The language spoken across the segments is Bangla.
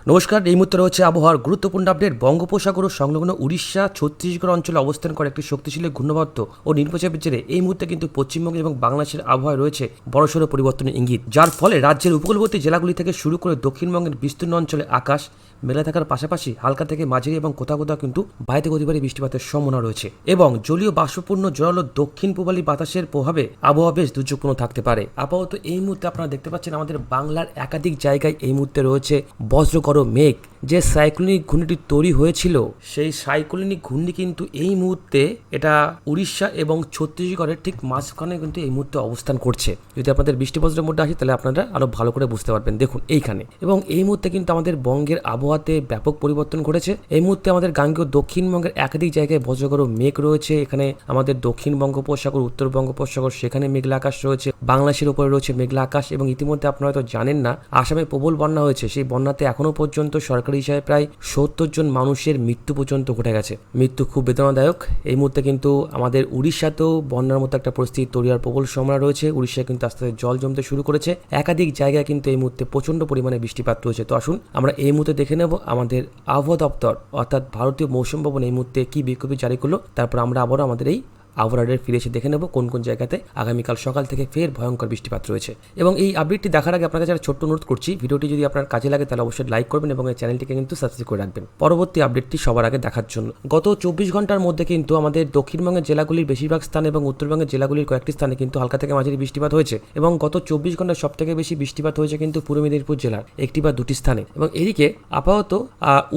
নমস্কার, এই মুহূর্তে রয়েছে আবহাওয়ার গুরুত্বপূর্ণ আপডেট। বঙ্গোপসাগর ও সংলগ্ন উড়িষ্যা, ছত্তিশগড় অঞ্চলে অবস্থান করে একটি শক্তিশালী ঘূর্ণাবর্ত ও নিম্নচাপের জেরে এই মুহূর্তে কিন্তু পশ্চিমবঙ্গ এবং বাংলাদেশের আবহাওয়ায় রয়েছে বড়সড় পরিবর্তনের ইঙ্গিত, যার ফলে রাজ্যের উপকূলবর্তী জেলাগুলি থেকে শুরু করে দক্ষিণবঙ্গের বিস্তীর্ণ অঞ্চলে আকাশ মেলা থাকার পাশাপাশি হালকা থেকে মাঝারি এবং কোথাও কোথাও কিন্তু বাড়িতে গতিবাড়ি বৃষ্টিপাতের সম্ভাবনা রয়েছে এবং জলীয় বাষ্পপূর্ণ জল ও দক্ষিণ পূবালী বাতাসের প্রভাবে আবহাওয়া বেশ দুর্যোগপূর্ণ থাকতে পারে। আপাতত এই মুহূর্তে আপনারা দেখতে পাচ্ছেন আমাদের বাংলার একাধিক জায়গায় এই মুহূর্তে রয়েছে বজ্রগর্ভ মেঘ। যে সাইক্লোনিক ঘূর্ণিটি তৈরি হয়েছিল সেই সাইক্লোনিক ঘূর্ণি কিন্তু এই মুহূর্তে এটা উড়িষ্যা এবং ছত্তিশগড়ের ঠিক মাঝখানে কিন্তু এই মুহূর্তে অবস্থান করছে। যদি আপনাদের বৃষ্টিবজ্রের মধ্যে আসে তাহলে আপনারা আরো ভালো করে বুঝতে পারবেন। দেখুন এইখানে, এবং এই মুহূর্তে কিন্তু আমাদের বঙ্গের আবহাওয়াতে ব্যাপক পরিবর্তন ঘটেছে। এই মুহূর্তে আমাদের গাঙ্গেয় দক্ষিণবঙ্গের একাধিক জায়গায় বজ্রগর্ভ মেঘ রয়েছে। এখানে আমাদের দক্ষিণ বঙ্গোপসাগর, উত্তর বঙ্গোপসাগর, সেখানে মেঘলা আকাশ রয়েছে। বাংলাদেশের উপরে রয়েছে মেঘলা আকাশ এবং ইতিমধ্যে আপনারা হয়তো জানেন না, আসামে প্রবল বন্যা হয়েছে। সেই বন্যাতে এখনো পর্যন্ত সরকারি হিসাবে প্রায় 70 জন মানুষের মৃত্যু পর্যন্ত ঘটে গেছে। মৃত্যু খুব বেদনাদায়ক। এই মুহূর্তে কিন্তু আমাদের উড়িষ্যাতেও বন্যার মতো একটা পরিস্থিতি তৈরি হওয়ার প্রবল সম্ভাবনা রয়েছে। উড়িষ্যায় কিন্তু আস্তে আস্তে জল জমতে শুরু করেছে। একাধিক জায়গায় কিন্তু এই মুহূর্তে প্রচন্ড পরিমাণে বৃষ্টিপাত রয়েছে। তো আসুন আমরা এই মুহূর্তে দেখে নেব আমাদের আবহাওয়া দপ্তর অর্থাৎ ভারতীয় মৌসুম ভবন এই মুহূর্তে কি বিজ্ঞপ্তি জারি করলো। তারপর আমরা আবারও আমাদের এই আবহাওয়ার ফিরে এসে দেখে নেব কোন কোন জায়গাতে আগামীকাল সকাল থেকে ফের ভয়ঙ্কর বৃষ্টিপাত রয়েছে। এবং এই আপডেটটি দেখার আগে আপনার কাছে একটা ছোট্ট অনুরোধ করছি, ভিডিওটি যদি আপনার কাজে লাগে তাহলে অবশ্যই লাইক করবেন এবং এই চ্যানেলটিকে কিন্তু সাবস্ক্রাইব করে রাখবেন পরবর্তী আপডেটটি সবার আগে দেখার জন্য। গত 24 ঘন্টার মধ্যে কিন্তু আমাদের দক্ষিণবঙ্গের জেলাগুলির বেশিরভাগ স্থানে এবং উত্তরবঙ্গের জেলাগুলির কয়েকটি স্থানে কিন্তু হালকা থেকে মাঝারি বৃষ্টিপাত হয়েছে এবং গত 24 ঘন্টায় সব থেকে বেশি বৃষ্টিপাত হয়েছে কিন্তু পূর্ব মেদিনীপুর জেলার একটি বা দুটি স্থানে। এবং এদিকে আপাতত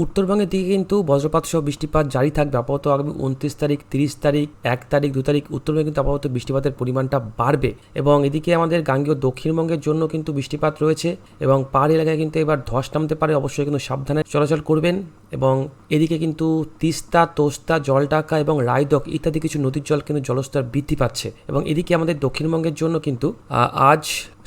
উত্তরবঙ্গের দিকে কিন্তু বজ্রপাত সহ বৃষ্টিপাত জারি থাকবে। আপাতত আগামী 29 তারিখ, 30 তারিখ, 1 তারিখ, 2 তারিখ উত্তরবঙ্গে কিন্তু আপাতত বৃষ্টিপাতের পরিমাণটা বাড়বে। এবং এদিকে আমাদের গাঙ্গেয় দক্ষিণবঙ্গের জন্য কিন্তু বৃষ্টিপাত রয়েছে এবং পাহাড়ি এলাকায় কিন্তু এবার ধস নামতে পারে, অবশ্যই কিন্তু সাবধানে চলাচল করবেন। এবং এদিকে কিন্তু তিস্তা, তোস্তা, জলঢাকা এবং রায়দক ইত্যাদি কিছু নদীর জল কিন্তু জলস্তর বৃদ্ধি পাচ্ছে। এবং এদিকে আমাদের দক্ষিণবঙ্গের জন্য কিন্তু আজ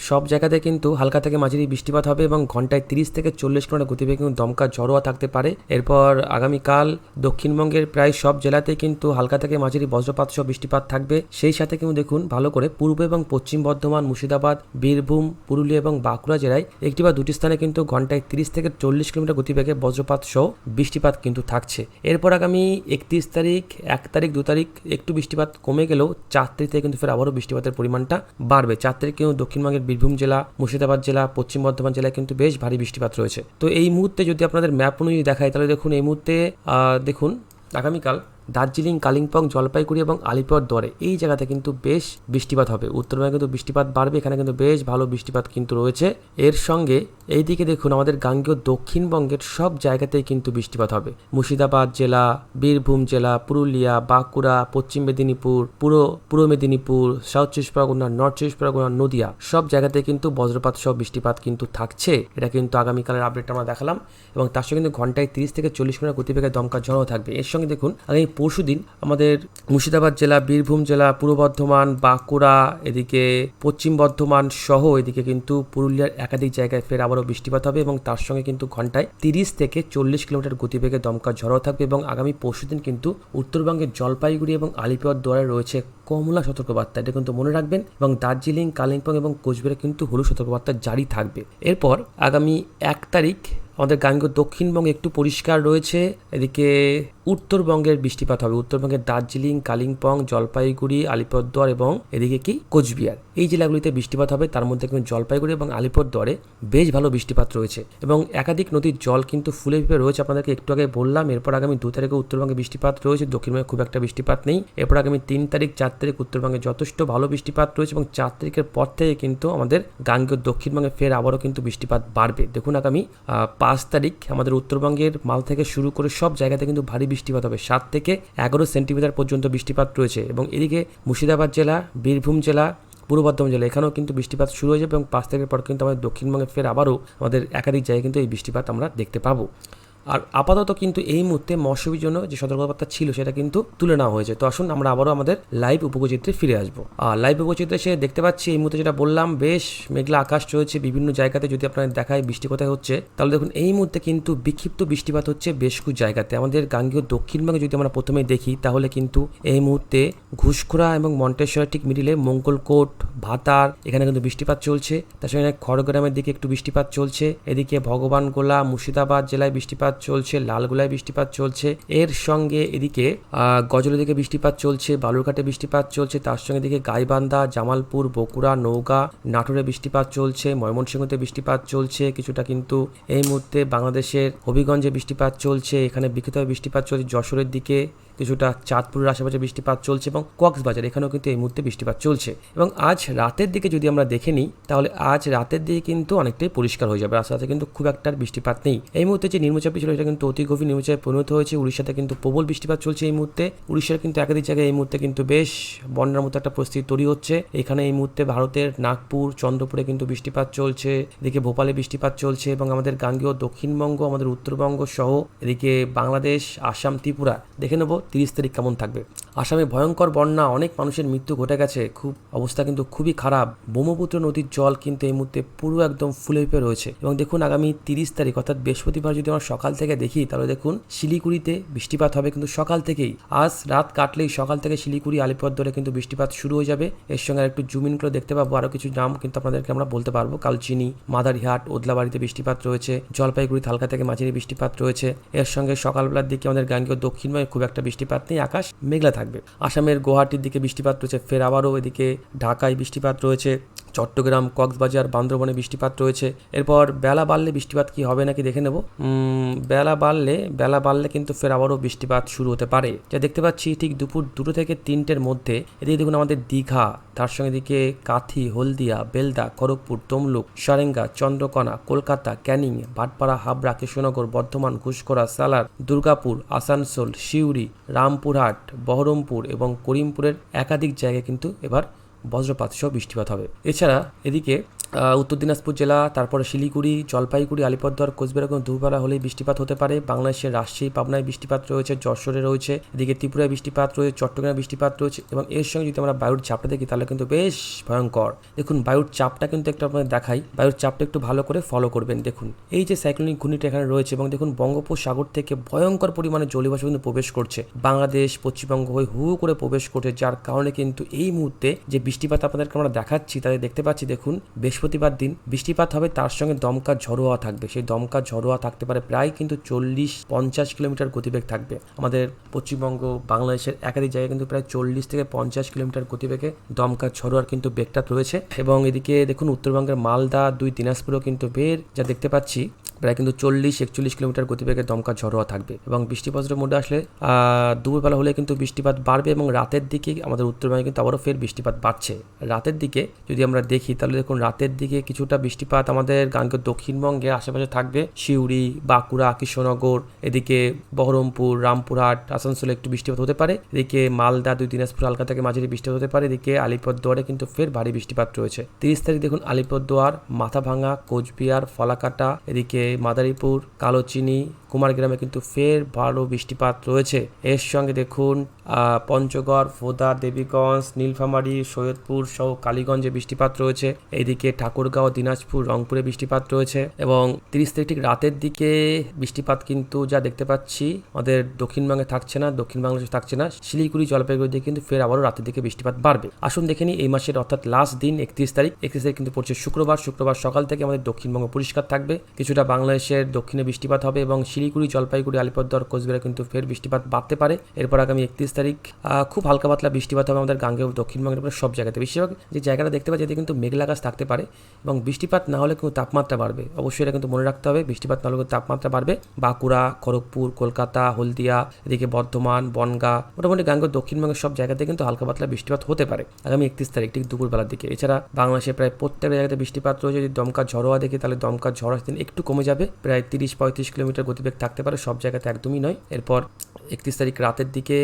সব জায়গাতে কিন্তু হালকা থেকে মাঝারি বৃষ্টিপাত হবে এবং ঘন্টায় 30 থেকে 40 কিলোমিটার গতিবেগে কিন্তু দমকা ঝড়োয়া থাকতে পারে। এরপর আগামীকাল দক্ষিণবঙ্গের প্রায় সব জেলাতেই কিন্তু হালকা থেকে মাঝারি বজ্রপাত সহ বৃষ্টিপাত থাকবে। সেই সাথে কিন্তু দেখুন ভালো করে পূর্ব এবং পশ্চিম বর্ধমান, মুর্শিদাবাদ, বীরভূম, পুরুলিয়া এবং বাঁকুড়া জেলায় একটি বা দুটি স্থানে কিন্তু ঘন্টায় 30 থেকে 40 কিলোমিটার গতিবেগে বজ্রপাত সহ বৃষ্টিপাত কিন্তু থাকছে। এরপর আগামী 31 তারিখ, 1 তারিখ, 2 তারিখ একটু বৃষ্টিপাত কমে গেলেও 4 তারিখ থেকে কিন্তু ফের আবারও বৃষ্টিপাতের পরিমাণটা বাড়বে। 4 তারিখ কিন্তু দক্ষিণবঙ্গের বীরভূম জেলা, মুর্শিদাবাদ জেলা, পশ্চিম বর্ধমান জেলায় কিন্তু বেশ ভারী বৃষ্টিপাত রয়েছে। তো এই মুহূর্তে যদি আপনাদের ম্যাপ অনুযায়ী দেখায় তাহলে দেখুন এই মুহূর্তে দেখুন আগামীকাল দার্জিলিং, কালিম্পং, জলপাইগুড়ি এবং আলিপুরদুয়ারে এই জায়গাতে কিন্তু বেশ বৃষ্টিপাত হবে। উত্তরবঙ্গে কিন্তু বৃষ্টিপাত বাড়বে, এখানে কিন্তু বেশ ভালো বৃষ্টিপাত কিন্তু রয়েছে। এর সঙ্গে এইদিকে দেখুন আমাদের গাঙ্গেয় দক্ষিণবঙ্গের সব জায়গাতেই কিন্তু বৃষ্টিপাত হবে। মুর্শিদাবাদ জেলা, বীরভূম জেলা, পুরুলিয়া, বাঁকুড়া, পশ্চিম মেদিনীপুর, পূর্ব মেদিনীপুর, সাউথ চব্বিশ পরগনা, নর্থ চব্বিশ পরগনা, নদিয়া সব জায়গাতে কিন্তু বজ্রপাত সহ বৃষ্টিপাত কিন্তু থাকছে। এটা কিন্তু আগামীকালের আপডেটটা আমরা দেখালাম এবং তার সঙ্গে কিন্তু ঘন্টায় 30 থেকে 40 কিলোমিটার গতিবেগে দমকা ঝড়ও থাকবে। এর সঙ্গে দেখুন আগামী পরশুদিন আমাদের মুর্শিদাবাদ জেলা, বীরভূম জেলা, পূর্ব বর্ধমান, বাঁকুড়া, এদিকে পশ্চিম বর্ধমান সহ এদিকে কিন্তু পুরুলিয়ার একাধিক জায়গায় ফের আবারও বৃষ্টিপাত হবে এবং তার সঙ্গে কিন্তু ঘন্টায় 30 থেকে 40 কিলোমিটার গতিবেগে দমকা ঝড়ও থাকবে। এবং আগামী পরশুদিন কিন্তু উত্তরবঙ্গের জলপাইগুড়ি এবং আলিপুরদুয়ারে রয়েছে কমলা সতর্কবার্তা, এটা কিন্তু মনে রাখবেন। এবং দার্জিলিং, কালিম্পং এবং কোচবিহারে কিন্তু হলুদ সতর্কবার্তা জারি থাকবে। এরপর আগামী 1 তারিখ আমাদের গাঙ্গেয় দক্ষিণবঙ্গে একটু পরিষ্কার রয়েছে। এদিকে উত্তরবঙ্গের বৃষ্টিপাত হবে। উত্তরবঙ্গের দার্জিলিং, কালিম্পং, জলপাইগুড়ি, আলিপুরদুয়ার এবং এদিকে কি কোচবিহার এই জেলাগুলিতে বৃষ্টিপাত হবে। তার মধ্যে কিন্তু জলপাইগুড়ি এবং আলিপুরদুয়ারে বেশ ভালো বৃষ্টিপাত রয়েছে এবং একাধিক নদীর জল কিন্তু ফুলে ফেপে রয়েছে, আপনাদেরকে একটু আগে বললাম। এরপর আগামী 2 তারিখে উত্তরবঙ্গে বৃষ্টিপাত রয়েছে, দক্ষিণবঙ্গে খুব একটা বৃষ্টিপাত নেই। এরপর আগামী 3 তারিখ, 4 তারিখ উত্তরবঙ্গে যথেষ্ট ভালো বৃষ্টিপাত রয়েছে এবং 4 তারিখের পর থেকে কিন্তু আমাদের গাঙ্গেয় দক্ষিণবঙ্গে ফের আবারও কিন্তু বৃষ্টিপাত বাড়বে। দেখুন আগামী 5 তারিখ আমাদের উত্তরবঙ্গের মাল থেকে শুরু করে সব জায়গাতে কিন্তু ভারী বৃষ্টিপাত হবে। 7 থেকে 11 সেন্টিমিটার পর্যন্ত বৃষ্টিপাত রয়েছে এবং এদিকে মুর্শিদাবাদ জেলা, বীরভূম জেলা, পূর্ব বর্ধমান জেলা এখানেও কিন্তু বৃষ্টিপাত শুরু হয়ে যাবে এবং 5 তারিখের পর কিন্তু আমাদের দক্ষিণবঙ্গে ফের আবারও আমাদের একাধিক জায়গায় কিন্তু এই বৃষ্টিপাত আমরা দেখতে পাবো। আর আপাতত কিন্তু এই মুহূর্তে মৌসুমীর জন্য যে সতর্কবার্তা ছিল সেটা কিন্তু তুলে নেওয়া হয়েছে। তো আসুন আমরা আবারও আমাদের লাইভ উপচিত্রে ফিরে আসবো। আর লাইভ উপচিত্রে এসে দেখতে পাচ্ছি এই মুহূর্তে যেটা বললাম, বেশ মেঘলা আকাশ রয়েছে বিভিন্ন জায়গাতে। যদি আপনাদের দেখায় বৃষ্টি কোথায় হচ্ছে তাহলে দেখুন এই মুহূর্তে কিন্তু বিক্ষিপ্ত বৃষ্টিপাত হচ্ছে বেশ কিছু জায়গাতে। আমাদের গাঙ্গেয় দক্ষিণবঙ্গে যদি আমরা প্রথমে দেখি তাহলে কিন্তু এই মুহূর্তে ঘুষখোরা এবং মন্টেশ্বরের ঠিক মিডিলে মঙ্গলকোট, ভাতার এখানে কিন্তু বৃষ্টিপাত চলছে। তার সঙ্গে খড়গ্রামের দিকে একটু বৃষ্টিপাত চলছে। এদিকে ভগবানগোলা মুর্শিদাবাদ জেলায় বৃষ্টিপাত চলছে, লালগোলায় বৃষ্টিপাত চলছে। এর সঙ্গে এদিকে গজলের দিকে বৃষ্টিপাত চলছে, বালুরঘাটে বৃষ্টিপাত চলছে। তার সঙ্গে এদিকে গাইবান্ধা, জামালপুর, বগুড়া, নওগাঁ, নাটোরে বৃষ্টিপাত চলছে, ময়মনসিংহতে বৃষ্টিপাত চলছে কিছুটা। কিন্তু এই মুহূর্তে বাংলাদেশের হবিগঞ্জে বৃষ্টিপাত চলছে, এখানে বিক্ষিপ্তভাবে বৃষ্টিপাত চলছে। যশোরের দিকে কিছুটা, চাঁদপুরের আশেপাশে বৃষ্টিপাত চলছে এবং কক্সবাজার এখানেও কিন্তু এই মুহূর্তে বৃষ্টিপাত চলছে। এবং আজ রাতের দিকে যদি আমরা দেখে নিই তাহলে আজ রাতের দিকে কিন্তু অনেকটাই পরিষ্কার হয়ে যাবে। রাতে কিন্তু খুব একটা বৃষ্টিপাত নেই। এই মুহূর্তে যে নিম্নচাপটি ছিল এটা কিন্তু অতি গভীর নিম্নচাপে পরিণত হয়েছে। উড়িষ্যাতে কিন্তু প্রবল বৃষ্টিপাত চলছে এই মুহূর্তে। উড়িষ্যার কিন্তু একাধিক জায়গায় এই মুহূর্তে কিন্তু বেশ বন্যার মতো একটা পরিস্থিতি তৈরি হচ্ছে। এখানে এই মুহূর্তে ভারতের নাগপুর, চন্দ্রপুরে কিন্তু বৃষ্টিপাত চলছে, এদিকে ভোপালে বৃষ্টিপাত চলছে এবং আমাদের গাঙ্গেয় দক্ষিণবঙ্গ, আমাদের উত্তরবঙ্গ সহ এদিকে বাংলাদেশ, আসাম, ত্রিপুরা দেখে নেব 30 তারিখ কেমন থাকবে। আসামে ভয়ঙ্কর বন্যা, অনেক মানুষের মৃত্যু ঘটে গেছে, খুব অবস্থা কিন্তু খুবই খারাপ। ব্রহ্মপুত্র নদীর জল কিন্তু এই মুহূর্তে পুরো একদম ফুলে ফেপে রয়েছে। এবং দেখুন আগামী 30 তারিখ অর্থাৎ বৃহস্পতিবার যদি আমরা সকাল থেকে দেখি তাহলে দেখুন শিলিগুড়িতে বৃষ্টিপাত হবে কিন্তু সকাল থেকেই। আজ রাত কাটলেই সকাল থেকে শিলিগুড়ি, আলিপুরদুয়ারে কিন্তু বৃষ্টিপাত শুরু হয়ে যাবে। এর সঙ্গে একটু জুম ইন করে দেখতে পাবো, আরও কিছু নাম কিন্তু আপনাদেরকে আমরা বলতে পারবো। কালচিনি, মাদারিহাট, ওদলাবাড়িতে বৃষ্টিপাত রয়েছে, জলপাইগুড়িতে হালকা থেকে মাঝারি বৃষ্টিপাত রয়েছে। এর সঙ্গে সকালবেলার দিকে আমাদের গাঙ্গেয় দক্ষিণবঙ্গে খুব একটা বৃষ্টিপাত নেই, আকাশ মেঘলা থাকবে। আসামের গুয়াহাটির দিকে বৃষ্টিপাত রয়েছে, ফের আবারও এদিকে ঢাকায় বৃষ্টিপাত রয়েছে, চট্টগ্রাম, কক্সবাজার, বান্দরবনে বৃষ্টিপাত রয়েছে। এরপর বেলা বাড়লে বৃষ্টিপাত কি হবে নাকি দেখে নেব। বেলা বাড়লে কিন্তু ফের আবারও বৃষ্টিপাত শুরু হতে পারে, যা দেখতে পাচ্ছি ঠিক দুপুর 2 থেকে 3টের মধ্যে। এদিকে দেখুন আমাদের দীঘা, তার সঙ্গে এদিকে কাথি, হলদিয়া, বেলদা, খড়গপুর, তমলুক, সারেঙ্গা, চন্দ্রকোনা, কলকাতা, ক্যানিং, ভাটপাড়া, হাবড়া, কৃষ্ণনগর, বর্ধমান, ঘুষকরা, সালার, দুর্গাপুর, আসানসোল, সিউড়ি, রামপুরহাট, বহরমপুর এবং করিমপুরের একাধিক জায়গায় কিন্তু এবার বজ্রপাত সহ বৃষ্টিপাত হবে। এছাড়া এদিকে উত্তর দিনাজপুর জেলা, তারপরে শিলিগুড়ি, জলপাইগুড়ি, আলিপুরদুয়ার, কোচবিহার এবং দুপুরবেলা হলেই বৃষ্টিপাত হতে পারে। বাংলাদেশের রাজশাহী, পাবনায় বৃষ্টিপাত রয়েছে, যশোরে রয়েছে, এদিকে ত্রিপুরায় বৃষ্টিপাত রয়েছে, চট্টগ্রামে বৃষ্টিপাত রয়েছে। এবং এর সঙ্গে যদি আমরা বায়ুর চাপটা দেখি তাহলে কিন্তু বেশ ভয়ঙ্কর। দেখুন বায়ুর চাপটা কিন্তু একটু আপনাদের দেখাই, বায়ুর চাপটা একটু ভালো করে ফলো করবেন। দেখুন এই যে সাইক্লোনিক ঘূর্ণিটা এখানে রয়েছে এবং দেখুন বঙ্গোপসাগর থেকে ভয়ঙ্কর পরিমাণে জলীয়বাষ্প কিন্তু প্রবেশ করছে বাংলাদেশ, পশ্চিমবঙ্গ হয়ে হু করে প্রবেশ করছে, যার কারণে কিন্তু এই মুহূর্তে যে বৃষ্টিপাত আপনাদেরকে আমরা দেখাচ্ছি তাদের দেখতে পাচ্ছি। দেখুন বৃহস্পতিবার দিন বৃষ্টিপাত হবে, তার সঙ্গে দমকা ঝড়ো হাওয়া থাকবে। সেই দমকা ঝড়ো হাওয়া থাকতে পারে প্রায় কিন্তু 40-50 কিলোমিটার গতিবেগ থাকবে। আমাদের পশ্চিমবঙ্গ, বাংলাদেশের একাধিক জায়গায় কিন্তু প্রায় 40 থেকে 50 কিলোমিটার গতিবেগে দমকা ঝড়ো হাওয়ার কিন্তু বেগটা রয়েছে। এবং এদিকে দেখুন উত্তরবঙ্গের মালদা, 2 দিনাজপুরও কিন্তু যা দেখতে পাচ্ছি প্রায় কিন্তু 40-41 কিলোমিটার গতিবেগে দমকা ঝড়ো হাওয়া থাকবে। এবং বৃষ্টিপাতের মধ্যে আসলে দুপুরবেলা হলে কিন্তু বৃষ্টিপাত বাড়বে এবং রাতের দিকে আমাদের উত্তরবঙ্গে কিন্তু আবারও ফের বৃষ্টিপাত বাড়ছে। রাতের দিকে যদি আমরা দেখি তাহলে দেখুন রাতের দিকে কিছুটা বৃষ্টিপাত আমাদের গাঙ্গেয় দক্ষিণবঙ্গের আশেপাশে থাকবে। সিউড়ি, বাঁকুড়া, কৃষ্ণনগর, এদিকে বহরমপুর, রামপুরহাট, আসানসোলে একটু বৃষ্টিপাত হতে পারে। এদিকে মালদা, 2 দিনাজপুর হালকা থেকে মাঝারি বৃষ্টিপাত হতে পারে। এদিকে আলিপুরদুয়ারে কিন্তু ফের ভারী বৃষ্টিপাত রয়েছে। 30 তারিখ দেখুন আলিপুরদুয়ার, মাথাভাঙা, কোচবিহার, ফলাকাটা, এদিকে মাদারীপুর, কালোচিনি, কুমারগ্রামে কিন্তু ফের ভালো বৃষ্টিপাত রয়েছে। এর সঙ্গে দেখুন পঞ্চগড়, ফোদা, দেবীগঞ্জ, নীলফামারী, সৈয়দপুর সহ কালীগঞ্জে বৃষ্টিপাত রয়েছে। এইদিকে ঠাকুরগাঁও, দিনাজপুর, রংপুরে বৃষ্টিপাত রয়েছে। এবং 30 তারিখ রাতের দিকে বৃষ্টিপাত কিন্তু যা দেখতে পাচ্ছি আমাদের দক্ষিণবঙ্গে থাকছে না, দক্ষিণ বাংলাদেশে থাকছে না। শিলিগুড়ি, জলপাইগুড়ি দিকে কিন্তু ফের আবারও রাতের দিকে বৃষ্টিপাত বাড়বে। আসুন দেখে নিই এই মাসের অর্থাৎ লাস্ট দিন 31 তারিখ কিন্তু পড়ছে শুক্রবার। সকাল থেকে আমাদের দক্ষিণবঙ্গ পরিষ্কার থাকবে, কিছুটা বাংলাদেশের দক্ষিণে বৃষ্টিপাত হবে এবং শিলিগুড়ি, জলপাইগুড়ি, আলিপুরদুয়ার, কোচবিহারে কিন্তু ফের বৃষ্টিপাত বাড়তে পারে। এরপর আগামী 31 তারিখ খুব হালকা পাতলা বৃষ্টিপাত হবে আমাদের গাঙ্গেয় দক্ষিণবঙ্গের প্রায় সব জায়গাতে। বেশিরভাগ যে জায়গাটা দেখতে পাচ্ছি এতে কিন্তু মেঘলা আকাশ থাকতে পারে এবং বৃষ্টিপাত না হলে কিন্তু তাপমাত্রা বাড়বে। অবশ্যই এটা কিন্তু মনে রাখতে হবে, বৃষ্টিপাত না হলে কিন্তু তাপমাত্রা বাড়বে। বাঁকুড়া, খড়গপুর, কলকাতা, হলদিয়া, এদিকে বর্ধমান, বনগাঁ, মোটামুটি গাঙ্গেয় দক্ষিণবঙ্গের সব জায়গাতে কিন্তু হালকা পাতলা বৃষ্টিপাত হতে পারে আগামী 31 তারিখ ঠিক দুপুরবেলার দিকে। এছাড়া বাংলাদেশে প্রায় প্রত্যেকটা জায়গাতে বৃষ্টিপাত রয়েছে। যদি দমকা ঝড়ো হাওয়া দেখি তাহলে দমকা ঝড় দিন একটু কমে যাবে, প্রায় 30-35 কিলোমিটার গতিবেগ থাকতে পারে, সব জায়গাতে একদমই নয়। এরপর 31 তারিখ রাতের দিকে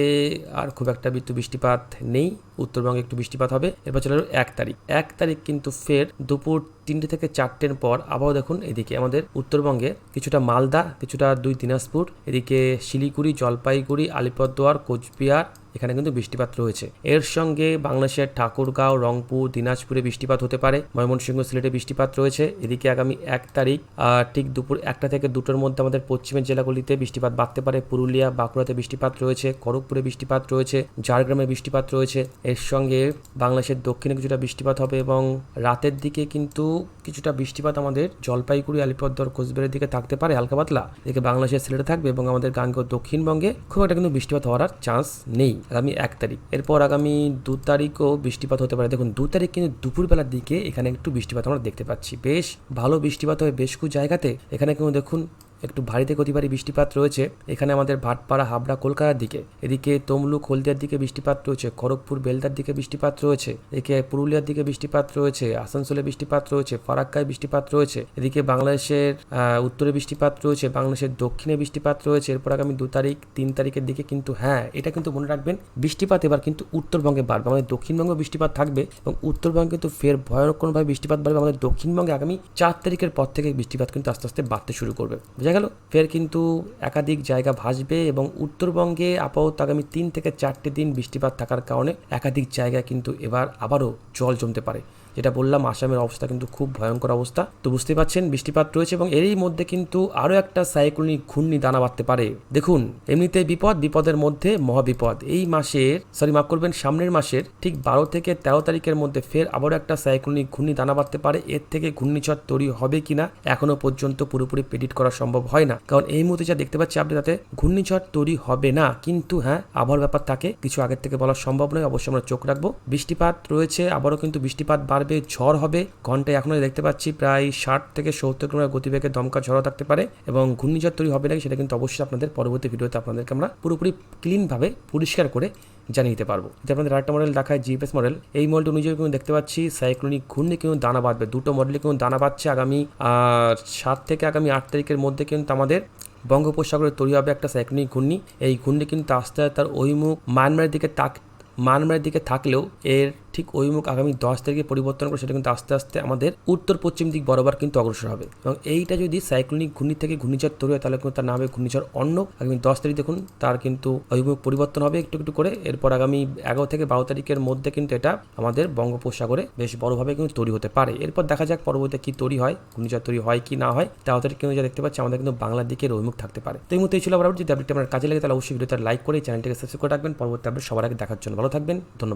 আর খুব একটা বৃষ্টিপাত নেই, উত্তরবঙ্গে একটু বৃষ্টিপাত হবে। এরপর চলে 1 তারিখ কিন্তু ফের দুপুর 3টে থেকে 4টের পর আবারও দেখুন এদিকে আমাদের উত্তরবঙ্গে কিছুটা মালদা, কিছুটা 2 দিনাজপুর, এদিকে শিলিগুড়ি, জলপাইগুড়ি, আলিপুরদুয়ার, কোচবিহার এখানে কিন্তু বৃষ্টিপাত রয়েছে। এর সঙ্গে বাংলাদেশের ঠাকুরগাঁও, রংপুর, দিনাজপুরে বৃষ্টিপাত হতে পারে, ময়মনসিংহ, সিলেটে বৃষ্টিপাত রয়েছে। এদিকে আগামী 1 তারিখ ঠিক দুপুর 1টা থেকে 2টোর মধ্যে আমাদের পশ্চিমের জেলাগুলিতে বৃষ্টিপাত বাড়তে পারে। পুরুলিয়া, বাঁকুড়াতে বৃষ্টিপাত রয়েছে, খড়গপুরে বৃষ্টিপাত রয়েছে, ঝাড়গ্রামে বৃষ্টিপাত রয়েছে। এর সঙ্গে বাংলাদেশের দক্ষিণে কিছুটা বৃষ্টিপাত হবে এবং রাতের দিকে কিন্তু কিছুটা বৃষ্টিপাত আমাদের জলপাইগুড়ি, আলিপুরদুয়ার, কোচবিহারের দিকে থাকতে পারে হালকা পাতলা। এদিকে বাংলাদেশের সিলেটে থাকবে এবং আমাদের গাঙ্গেয় দক্ষিণবঙ্গে খুব একটা কিন্তু বৃষ্টিপাত হওয়ার চান্স নেই আগামী 1 তারিখ। এরপর আগামী 2 তারিখও বৃষ্টিপাত হতে পারে। দেখুন 2 তারিখ কিন্তু দুপুরবেলার দিকে এখানে একটু বৃষ্টিপাত আমরা দেখতে পাচ্ছি, বেশ ভালো বৃষ্টিপাত হবে বেশ কিছু জায়গাতে। এখানে কিন্তু দেখুন একটু ভারী থেকে অতি ভারী বৃষ্টিপাত রয়েছে এখানে আমাদের ভাটপাড়া, হাবড়া, কলকাতার দিকে। এদিকে তমলুক, হলদিয়ার দিকে বৃষ্টিপাত রয়েছে, খড়গপুর, বেলদার দিকে বৃষ্টিপাত রয়েছে, এদিকে পুরুলিয়ার দিকে বৃষ্টিপাত রয়েছে, আসানসোলে বৃষ্টিপাত রয়েছে, ফারাক্কায় বৃষ্টিপাত রয়েছে, এদিকে বাংলাদেশের উত্তরে বৃষ্টিপাত রয়েছে, বাংলাদেশের দক্ষিণে বৃষ্টিপাত রয়েছে। এরপর আগামী 2 তারিখ 3 তারিখের দিকে কিন্তু এটা কিন্তু মনে রাখবেন বৃষ্টিপাত এবার কিন্তু উত্তরবঙ্গে বাড়বে। আমাদের দক্ষিণবঙ্গে বৃষ্টিপাত থাকবে এবং উত্তরবঙ্গে কিন্তু ফের ভয়ঙ্করভাবে বৃষ্টিপাত বাড়বে। আমাদের দক্ষিণবঙ্গে আগামী 4 তারিখের পর থেকে বৃষ্টিপাত কিন্তু আস্তে আস্তে বাড়তে শুরু করবে। বোঝা গেল? ফের কিন্তু একাধিক জায়গা ভাসবে এবং উত্তরবঙ্গে আপাতত আগামী 3 থেকে 4টে দিন বৃষ্টিপাত থাকার কারণে একাধিক জায়গায় কিন্তু এবার আবারও জল জমতে পারে। যেটা বললাম, আসামের অবস্থা কিন্তু খুব ভয়ঙ্কর অবস্থা। তো বুঝতে পারছেন বৃষ্টিপাত রয়েছে এবং এরই মধ্যে কিন্তু আরও একটা সাইক্লোনিক ঘূর্ণি দানা বাঁধতে পারে। দেখুন এমনিতে বিপদের মধ্যে মহাবিপদ। এই মাসের সামনের মাসের ঠিক 12 থেকে 13 তারিখের মধ্যে ফের আবারও একটা সাইক্লোনিক ঘূর্ণি দানা বাঁধতে পারে। এর থেকে ঘূর্ণিঝড় তৈরি হবে কিনা এখনো পর্যন্ত পুরোপুরি প্রেডিক্ট করা সম্ভব হয় না, কারণ এই মুহূর্তে যা দেখতে পাচ্ছি আপনি তাতে ঘূর্ণিঝড় তৈরি হবে না। কিন্তু আবহাওয়ার ব্যাপার থাকে, কিছু আগের থেকে বলা সম্ভব নয়, অবশ্যই আমরা চোখ রাখবো। বৃষ্টিপাত রয়েছে, আবারও কিন্তু বৃষ্টিপাত বাড়বে, ঝড় হবে। ঘন্টায় এখনো দেখতে পাচ্ছি প্রায় 60 থেকে 70 কিলোমিটার গতিবেগে দমকা ঝড়ও থাকতে পারে এবং ঘূর্ণিঝড় তৈরি হবে নাকি সেটা কিন্তু অবশ্যই আপনাদের পরবর্তী ভিডিওতে আপনাদেরকে আমরা পুরোপুরি ক্লিনভাবে পরিষ্কার করে জানিয়ে দিতে পারবো। যদি আপনাদের আরেকটা মডেল দেখায় জিপিএস মডেল, এই মডেলটা অনুযায়ী কিন্তু দেখতে পাচ্ছি সাইক্লোনিক ঘূর্ণি কিন্তু দানা বাঁধবে। দুটো মডেলে কিন্তু দানা বাঁধছে। আগামী 7 থেকে আগামী 8 তারিখের মধ্যে কিন্তু আমাদের বঙ্গোপসাগরে তৈরি হবে একটা সাইক্লোনিক ঘূর্ণি। এই ঘূর্ণি কিন্তু আস্তে আস্তে তার অভিমুখ মায়ানমারের দিকে থাকলেও এর ঠিক অভিমুখ আগামী 10 তারিখে পরিবর্তন করে সেটা কিন্তু আস্তে আস্তে আমাদের উত্তর পশ্চিম দিক বরাবর কিন্তু অগ্রসর হবে এবং এইটা যদি সাইক্লোনিক ঘূর্ণি থেকে ঘূর্ণিঝড় তৈরি হয় তাহলে কিন্তু তার নাম হবে ঘূর্ণিঝড় অন্য। আগামী 10 তারিখ দেখুন তার কিন্তু অভিমুখ পরিবর্তন হবে একটু একটু করে। এরপর আগামী 11 থেকে 12 তারিখের মধ্যে কিন্তু এটা আমাদের বঙ্গোপসাগরে বেশ বড়ভাবে কিন্তু তৈরি হতে পারে। এরপর দেখা যাক পরবর্তীতে কি তৈরি হয়, ঘূর্ণিঝড় তৈরি হয় কি না হয়। 13 তারিখ কিন্তু যা দেখতে পাচ্ছি আমাদের কিন্তু বাংলার দিকের অভিমুখ থাকতে পারে। তো এই মুহূর্তে ছিল বরাবর। যদি আপডেটটি আপনার কাজে লাগে তাহলে অবশ্যই ভিডিওতে লাইক করে চ্যানেলটিকে সাবস্ক্রাইব করে রাখবেন পরবর্তী আপডেট সবার আগে দেখার জন্য। ভালো থাকবেন, ধন্যবাদ।